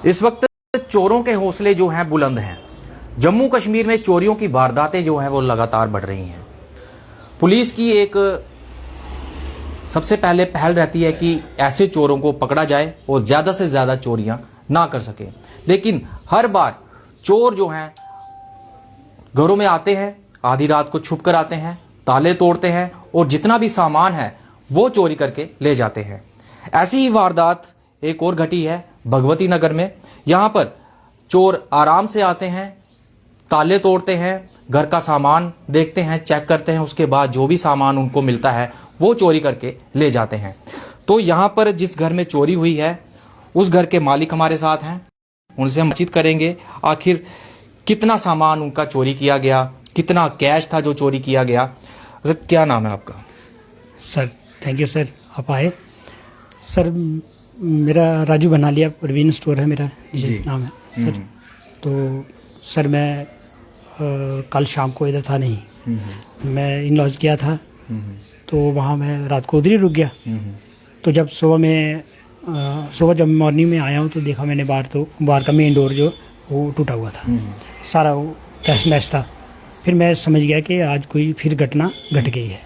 इस वक्त चोरों के हौसले जो हैं बुलंद हैं। जम्मू कश्मीर में चोरियों की वारदातें जो हैं वो लगातार बढ़ रही हैं। पुलिस की एक सबसे पहले पहल रहती है कि ऐसे चोरों को पकड़ा जाए और ज़्यादा से ज़्यादा चोरियां ना कर सके। लेकिन हर बार चोर जो हैं घरों में आते हैं, आधी रात को छुप कर आते हैं, ताले तोड़ते हैं और जितना भी सामान है वो चोरी करके ले जाते हैं। ऐसी ही वारदात एक और घटी है भगवती नगर में। यहाँ पर चोर आराम से आते हैं, ताले तोड़ते हैं, घर का सामान देखते हैं, चेक करते हैं, उसके बाद जो भी सामान उनको मिलता है वो चोरी करके ले जाते हैं। तो यहाँ पर जिस घर में चोरी हुई है उस घर के मालिक हमारे साथ हैं, उनसे हम बातचीत करेंगे आखिर कितना सामान उनका चोरी किया गया, कितना कैश था जो चोरी किया गया। सर क्या नाम है आपका? सर थैंक यू सर, आप आए। सर मेरा राजू बनालिया प्रवीण स्टोर है मेरा जी नाम है सर। तो सर मैं कल शाम को इधर था नहीं, मैं इन लॉज गया था, तो वहाँ मैं रात को उधर ही रुक गया। तो जब सुबह जब मॉर्निंग में आया हूँ तो देखा मैंने बाहर का मेन डोर जो वो टूटा हुआ था, सारा वो तहस नहस था। फिर मैं समझ गया कि आज कोई फिर घटना घट गई है।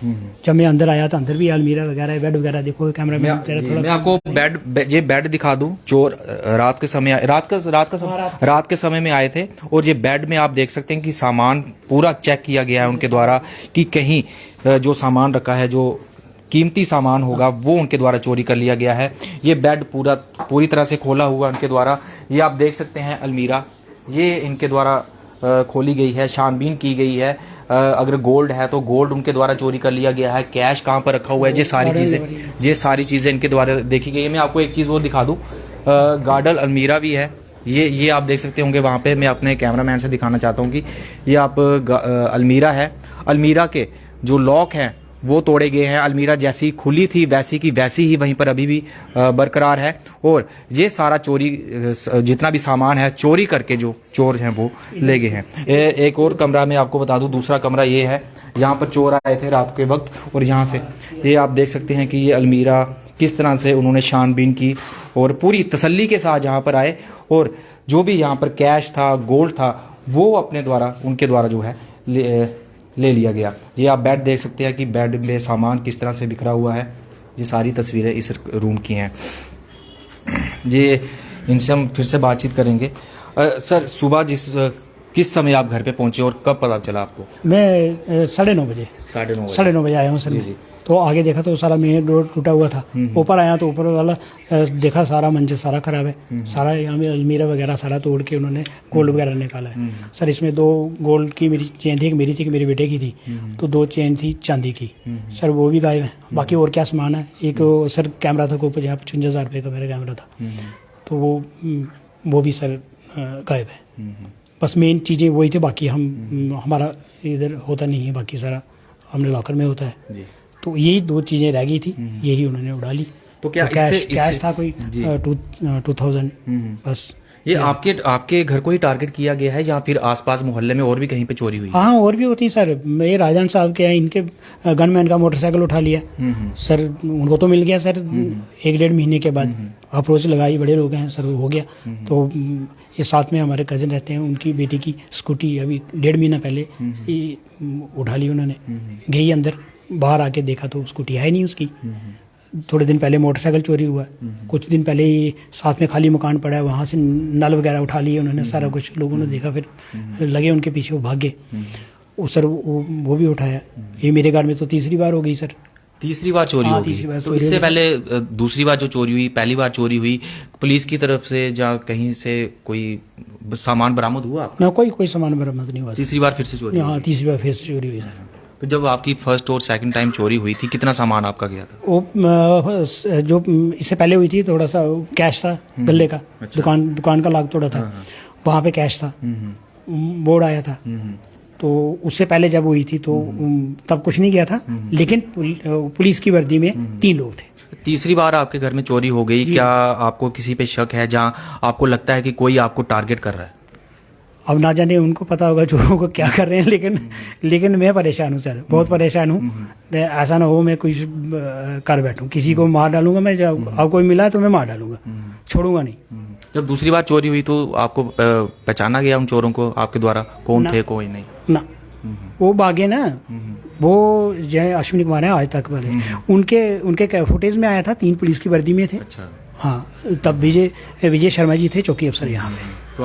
जब मैं अंदर आया तो अंदर भी अलमीरा वगैरह, बेड वगैरह देखो, कैमरा में थोड़ा मैं आपको बेड दिखा दूं। चोर रात के समय में आए थे और ये बेड में आप देख सकते हैं कि सामान पूरा चेक किया गया है उनके द्वारा कि कहीं जो सामान रखा है, जो कीमती सामान होगा वो उनके द्वारा चोरी कर लिया गया है। ये बेड पूरी तरह से खोला हुआ उनके द्वारा। ये आप देख सकते हैं अलमीरा, ये इनके द्वारा खोली गई है, छानबीन की गई है। अगर गोल्ड है तो गोल्ड उनके द्वारा चोरी कर लिया गया है। कैश कहाँ पर रखा हुआ है, ये सारी चीज़ें इनके द्वारा देखी गई है। मैं आपको एक चीज़ और दिखा दूँ, गार्डल अलमीरा भी है। ये आप देख सकते होंगे वहाँ पे। मैं अपने कैमरामैन से दिखाना चाहता हूँ कि ये आप अलमीरा है, अलमीरा के जो लॉक हैं वो तोड़े गए हैं। अलमीरा जैसी खुली थी वैसी की वैसी ही वहीं पर अभी भी बरकरार है। और ये सारा चोरी, जितना भी सामान है चोरी करके जो चोर हैं वो ले गए हैं। एक और कमरा में आपको बता दूं, दूसरा कमरा ये है, यहाँ पर चोर आए थे रात के वक्त और यहाँ से ये आप देख सकते हैं कि ये अलमीरा किस तरह से उन्होंने छानबीन की और पूरी तसल्ली के साथ यहाँ पर आए और जो भी यहाँ पर कैश था, गोल्ड था, वो अपने द्वारा उनके द्वारा जो है ले लिया गया। ये आप बेड देख सकते हैं कि बेड में सामान किस तरह से बिखरा हुआ है। ये सारी तस्वीरें इस रूम की हैं। ये इनसे हम फिर से बातचीत करेंगे। सर सुबह किस समय आप घर पे पहुंचे और कब पता चला आपको? मैं 9:30 बजे आया हूँ सर। जी। तो आगे देखा तो सारा मेन डोर टूटा हुआ था। ऊपर आया तो ऊपर वाला देखा सारा मंजिल सारा खराब है, सारा यहाँ में अलमीरा वगैरह सारा तोड़ के उन्होंने गोल्ड वगैरह निकाला है। सर इसमें 2 गोल्ड की मेरी चेन थी, एक मेरी थी, एक मेरे बेटे की थी। तो 2 चेन थी चांदी की, सर वो भी गायब है। बाकी और क्या सामान है, एक सर कैमरा था, 55,000 रुपये का मेरा कैमरा था, तो वो भी सर गायब है। बस मेन चीज़ें वही थे, बाकी हमारा इधर होता नहीं है, बाकी सारा हमने लॉकर में होता है। तो यही 2 चीज़ें रह गई थी, यही उन्होंने उड़ा ली। तो क्या कैश था कोई 2000 बस। ये आपके घर को ही टारगेट किया गया है या फिर आसपास मोहल्ले में और भी कहीं पे चोरी हुई? हाँ और भी होती है सर। ये राजन साहब के हैं, इनके गनमैन का मोटरसाइकिल उठा लिया सर, उनको तो मिल गया सर 1-1.5 महीने के बाद। अप्रोच लगाई, बड़े लोग हैं सर, हो गया। तो ये साथ में हमारे कजिन रहते हैं, उनकी बेटी की स्कूटी अभी 1.5 महीना पहले उठा ली उन्होंने। गई अंदर, बाहर आके देखा तो स्कूटी है नहीं उसकी। थोड़े दिन पहले मोटरसाइकिल चोरी हुआ, कुछ दिन पहले ही साथ में खाली मकान पड़ा है, वहाँ से नल वगैरह उठा लिए उन्होंने, सारा कुछ लोगों ने देखा, फिर लगे उनके पीछे, वो भाग गए। वो सर वो भी उठाया। ये मेरे घर में तो तीसरी बार हो गई सर। तीसरी बार चोरी हो गई। तो इससे पहले दूसरी बार जो चोरी हुई, पहली बार चोरी हुई, पुलिस की तरफ से या कहीं से कोई सामान बरामद हुआ? ना, कोई सामान बरामद नहीं हुआ। तीसरी बार फिर से चोरी? हाँ, तीसरी बार फिर से चोरी हुई सर। तो जब आपकी फर्स्ट और सेकंड टाइम चोरी हुई थी, कितना सामान आपका गया था? वो जो इससे पहले हुई थी, थोड़ा सा कैश था गले का। अच्छा। दुकान का लॉक तोड़ा था। वहाँ पे कैश था, बोर्ड आया था। तो उससे पहले जब हुई थी तो तब कुछ नहीं गया था, लेकिन पुलिस की वर्दी में 3 लोग थे। तीसरी बार आपके घर में चोरी हो गई, क्या आपको किसी पे शक है, जहाँ आपको लगता है कि कोई आपको टारगेट कर रहा है? अब ना जाने उनको पता होगा चोरों को क्या कर रहे हैं, लेकिन मैं परेशान हूँ सर, बहुत परेशान हूँ। ऐसा ना हो मैं कुछ कर बैठूँ, किसी को मार डालूंगा मैं, जब अब कोई मिला तो मैं मार डालूंगा, छोड़ूंगा नहीं। जब दूसरी बार चोरी हुई तो आपको पहचाना गया उन चोरों को आपके द्वारा, कौन थे कोई नहीं? ना, वो भागे ना, वो जय अश्विनी कुमार है आज तक वाले, उनके फुटेज में आया था, 3 पुलिस की वर्दी में थे। अच्छा। हाँ, तब विजय शर्मा जी थे चौकी अफसर यहाँ पे। तो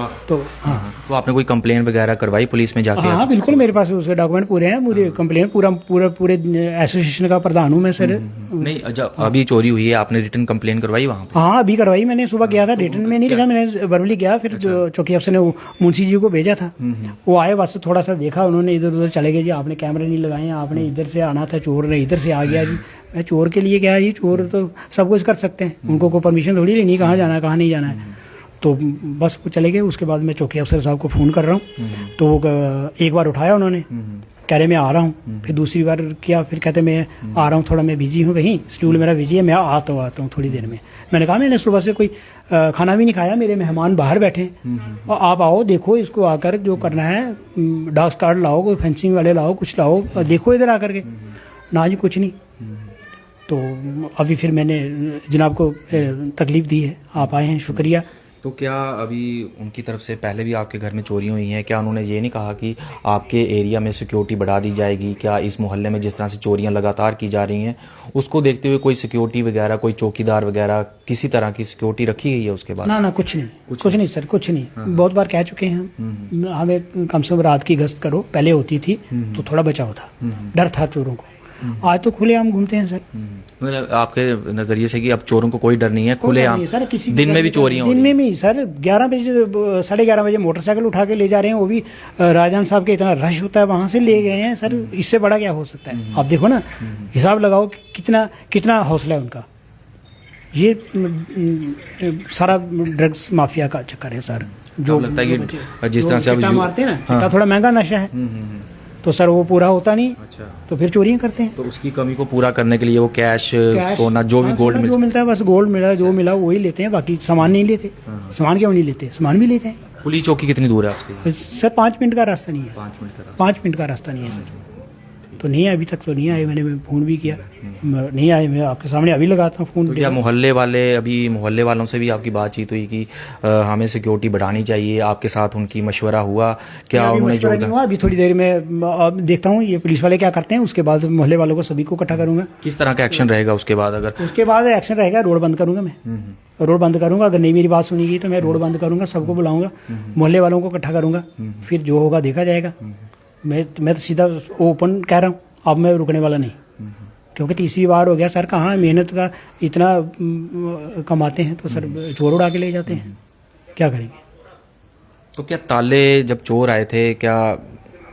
हाँ, तो आपने कोई कंप्लेन वगैरह करवाई पुलिस में जाके? हाँ बिल्कुल, मेरे पास उसके डॉक्यूमेंट पूरे हैं, पूरे कंप्लेन पूरे एसोसिएशन का प्रधान हूँ मैं सर। नहीं, जब अभी चोरी हुई है आपने रिटर्न कंप्लेन करवाई वहाँ पे? हाँ अभी करवाई मैंने, सुबह गया था, रिटर्न में नहीं लिखा मैंने, वर्बली गया, फिर चौकी अफसर ने मुंशी जी को भेजा था, वो आए, बस थोड़ा सा देखा उन्होंने, इधर उधर चले गए जी, आपने कैमरे नहीं लगाए, आपने इधर से आना था, चोर ने इधर से आ गया जी। मैं चोर के लिए क्या जी, चोर तो सब कुछ कर सकते हैं, उनको कोई परमिशन थोड़ी लेनी कहाँ जाना है कहाँ नहीं जाना है। तो बस वो चले गए। उसके बाद मैं चौकी अफसर साहब को फ़ोन कर रहा हूँ, तो एक बार उठाया उन्होंने, कह रहे मैं आ रहा हूँ, फिर दूसरी बार किया, फिर कहते मैं आ रहा हूँ, थोड़ा मैं बिजी हूँ कहीं, शेड्यूल मेरा बिजी है, मैं आता हूँ थोड़ी देर में। मैंने कहा मैंने सुबह से कोई खाना भी नहीं खाया, मेरे मेहमान बाहर बैठे हैं, और आप आओ देखो इसको, आकर जो करना है, डाक कार्ड लाओ, कोई फेंसिंग वाले लाओ, कुछ लाओ, देखो इधर आकर के। ना जी कुछ नहीं। तो अभी फिर मैंने जनाब को तकलीफ़ दी है, आप आए हैं, शुक्रिया। तो क्या अभी उनकी तरफ से पहले भी आपके घर में चोरी हुई हैं, क्या उन्होंने ये नहीं कहा कि आपके एरिया में सिक्योरिटी बढ़ा दी जाएगी? क्या इस मोहल्ले में जिस तरह से चोरियां लगातार की जा रही हैं उसको देखते हुए कोई सिक्योरिटी वगैरह, कोई चौकीदार वगैरह, किसी तरह की सिक्योरिटी रखी गई है उसके बाद? ना कुछ नहीं सर, कुछ नहीं। बहुत बार कह चुके हैं हम, हमें कम से कम रात की गश्त करो, पहले होती थी तो थोड़ा बचाव था, डर था चोरों को। आज तो खुलेआम घूमते हैं सर। मतलब आपके नजरिए से कि अब चोरों को कोई डर नहीं है, खुलेआम सर, किसी दिन में भी चोरियां हो रही हैं? दिन में भी सर, 11 बजे 11:30 बजे मोटरसाइकिल उठा के ले जा रहे हैं, वो भी राजधानी साहब के इतना रश होता है, वहां से ले गए हैं सर। इससे बड़ा क्या हो सकता है? आप देखो ना, हिसाब लगाओ कितना हौसला है उनका। ये सारा ड्रग्स माफिया का चक्कर है सर। जो लगता है कि जिस तरह से चिट्टा मारते हैं ना, चिट्टा थोड़ा महंगा नशा है, तो सर वो पूरा होता नहीं। अच्छा। तो फिर चोरियां करते हैं। तो उसकी कमी को पूरा करने के लिए वो कैश सोना जो भी गोल्ड जो मिलता है, बस गोल्ड मिला, जो मिला वही लेते हैं, बाकी सामान नहीं लेते। सामान क्यों नहीं लेते? सामान भी लेते हैं। पुलिस चौकी कितनी दूर है आपसे? सर 5 मिनट का रास्ता नहीं है। 5 मिनट का रास्ता नहीं है सर। तो नहीं है, अभी तक तो नहीं आए। मैंने फ़ोन भी किया, नहीं आए। मैं आपके सामने अभी लगाता हूँ फ़ोन। तो क्या मोहल्ले वालों से भी आपकी बातचीत हुई कि हमें सिक्योरिटी बढ़ानी चाहिए? आपके साथ उनकी मशवरा हुआ क्या? उन्होंने जोरदार? अभी थोड़ी देर में देखता हूँ ये पुलिस वाले क्या करते हैं, उसके बाद मोहल्ले वालों को सभी को इकट्ठा करूंगा। किस तरह का एक्शन रहेगा उसके बाद? अगर उसके बाद एक्शन रहेगा, रोड बंद करूंगा मैं, रोड बंद करूंगा। अगर नहीं मेरी बात सुनेगी तो मैं रोड बंद करूंगा, सबको बुलाऊंगा, मोहल्ले वालों को इकट्ठा करूंगा, फिर जो होगा देखा जाएगा। मैं तो सीधा ओपन कह रहा हूँ, अब मैं रुकने वाला नहीं, क्योंकि तीसरी बार हो गया सर। कहाँ मेहनत का इतना कमाते हैं तो सर चोर उड़ा के ले जाते हैं, क्या करेंगे? तो क्या ताले जब चोर आए थे, क्या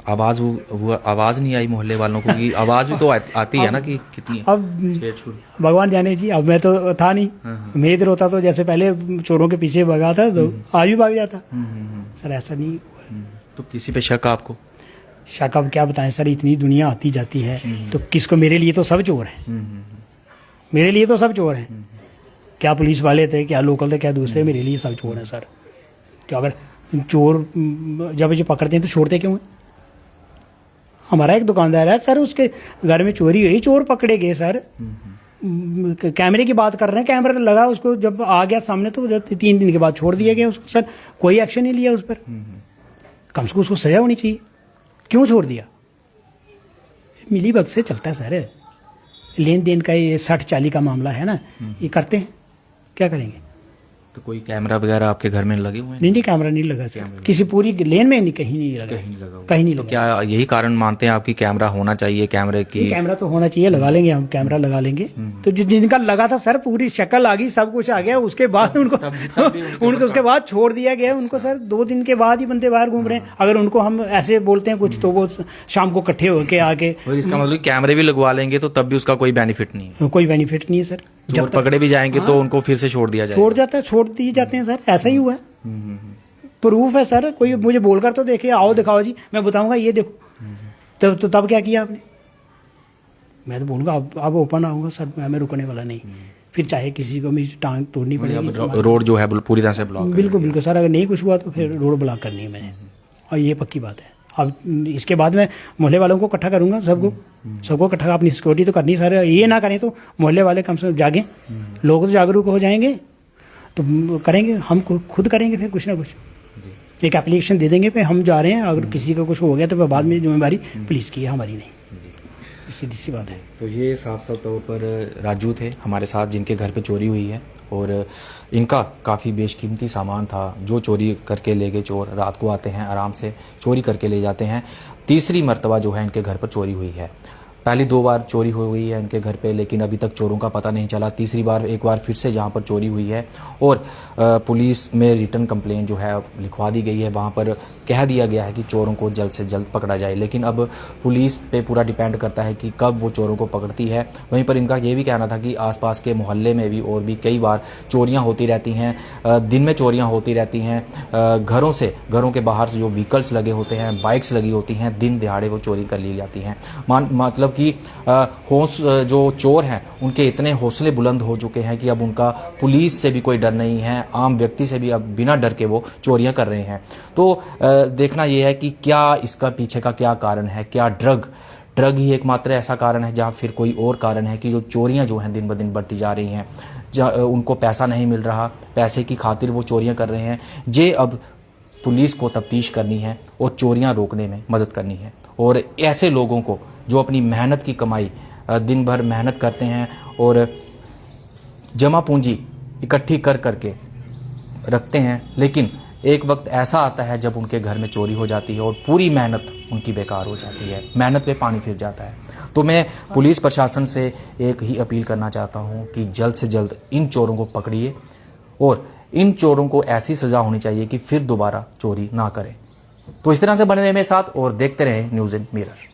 आवाज नहीं आई मोहल्ले वालों को? कि आवाज भी तो आती है ना कि कितनी? अब भगवान जाने जी, अब मैं तो था नहीं, मैं इधर होता तो जैसे पहले चोरों के पीछे भगा था तो आज भी भाग जाता। सर ऐसा नहीं। तो किसी पे शक आपको? शक अब क्या बताएं सर, इतनी दुनिया आती जाती है तो किसको? मेरे लिए तो सब चोर हैं, मेरे लिए तो सब चोर हैं। क्या पुलिस वाले थे, क्या लोकल थे, क्या दूसरे, मेरे लिए सब चोर हैं सर। तो अगर चोर जब ये पकड़ते हैं तो छोड़ते क्यों हैं? हमारा एक दुकानदार है सर, उसके घर में चोरी हुई, चोर पकड़े गए सर। कैमरे की बात कर रहे हैं, कैमरा लगा, उसको जब आ गया सामने तो 3 दिन के बाद छोड़ दिया गया उसको सर। कोई एक्शन नहीं लिया उस पर। कम से कम उसको सजा होनी चाहिए। क्यों छोड़ दिया? मिली भगत से चलता है सर, लेन देन का ये 60-40 का मामला है ना, ये करते हैं, क्या करेंगे? तो कोई कैमरा वगैरह आपके घर में लगे हुए हैं? नहीं, कैमरा नहीं लगा सर, किसी पूरी लेन में नहीं, कहीं नहीं लगा, कहीं नहीं तो लगा। क्या यही कारण मानते हैं आपकी कैमरा होना चाहिए? कैमरा तो होना चाहिए, लगा लेंगे हम, कैमरा लगा लेंगे। तो जिनका लगा था सर, पूरी शक्ल आ गई, सब कुछ आ गया, उसके बाद उनको उसके बाद छोड़ दिया गया उनको सर। 2 दिन के बाद ही बंदे बाहर घूम रहे हैं। अगर उनको हम ऐसे बोलते हैं कुछ तो वो शाम को इकट्ठे होके आके, इसका मतलब कैमरे भी लगवा लेंगे तो तब भी उसका कोई बेनिफिट नहीं है? कोई बेनिफिट नहीं है सर। जब पकड़े भी जाएंगे तो उनको फिर से छोड़ दिया जाएगा? छोड़ दिए जाते हैं सर, ऐसा ही हुआ है। प्रूफ है सर, कोई मुझे बोलकर तो देखे, आओ दिखाओ जी, मैं बताऊंगा ये देखो। तब क्या किया आपने? मैं तो बोलूंगा अब ओपन आऊंगा सर, मैं रुकने वाला नहीं। फिर चाहे किसी को भी टांग तोड़नी पड़ेगी। रोड जो है पूरी तरह से ब्लॉक? बिल्कुल सर, अगर नहीं कुछ हुआ तो फिर रोड ब्लॉक करनी है मैंने। और ये पक्की बात है। अब इसके बाद मैं मोहल्ले वालों को इकट्ठा करूंगा, सबको इकट्ठा, अपनी सिक्योरिटी तो करनी सारे, ये ना करें तो मोहल्ले वाले कम से कम जागें, लोग तो जागरूक हो जाएंगे तो करेंगे, हम खुद करेंगे फिर कुछ ना कुछ, एक एप्लीकेशन दे देंगे पे हम जा रहे हैं, अगर किसी का कुछ हो गया तो बाद में जिम्मेदारी पुलिस की है, हमारी नहीं। सीधी सी बात है। तो ये साफ तौर पर राजू थे हमारे साथ जिनके घर पे चोरी हुई है, और इनका काफ़ी बेशकीमती सामान था जो चोरी करके ले गए चोर। रात को आते हैं, आराम से चोरी करके ले जाते हैं। तीसरी मर्तबा जो है इनके घर पर चोरी हुई है। पहली 2 बार चोरी हुई है इनके घर पे, लेकिन अभी तक चोरों का पता नहीं चला। तीसरी बार एक बार फिर से जहाँ पर चोरी हुई है, और पुलिस में रिटर्न कंप्लेंट जो है लिखवा दी गई है। वहाँ पर कह दिया गया है कि चोरों को जल्द से जल्द पकड़ा जाए, लेकिन अब पुलिस पे पूरा डिपेंड करता है कि कब वो चोरों को पकड़ती है। वहीं पर इनका ये भी कहना था कि आसपास के मोहल्ले में भी और भी कई बार चोरियां होती रहती हैं, दिन में चोरियां होती रहती हैं। घरों के बाहर से जो व्हीकल्स लगे होते हैं, बाइक्स लगी होती हैं, दिन दिहाड़े वो चोरी कर ली जाती हैं। मतलब कि जो चोर हैं उनके इतने हौसले बुलंद हो चुके हैं कि अब उनका पुलिस से भी कोई डर नहीं है, आम व्यक्ति से भी अब बिना डर के वो चोरियां कर रहे हैं। तो देखना यह है कि क्या इसका पीछे का क्या कारण है। क्या ड्रग ही एकमात्र ऐसा कारण है, जहाँ फिर कोई और कारण है कि जो चोरियां जो हैं दिन ब दिन बढ़ती जा रही हैं। उनको पैसा नहीं मिल रहा, पैसे की खातिर वो चोरियां कर रहे हैं। ये अब पुलिस को तफ्तीश करनी है और चोरियां रोकने में मदद करनी है। और ऐसे लोगों को जो अपनी मेहनत की कमाई दिन भर मेहनत करते हैं और जमा पूंजी इकट्ठी कर करके रखते हैं, लेकिन एक वक्त ऐसा आता है जब उनके घर में चोरी हो जाती है और पूरी मेहनत उनकी बेकार हो जाती है, मेहनत पे पानी फिर जाता है। तो मैं पुलिस प्रशासन से एक ही अपील करना चाहता हूं कि जल्द से जल्द इन चोरों को पकड़िए, और इन चोरों को ऐसी सज़ा होनी चाहिए कि फिर दोबारा चोरी ना करें। तो इस तरह से बने रहे मेरे साथ और देखते रहें न्यूज़ इन मिरर।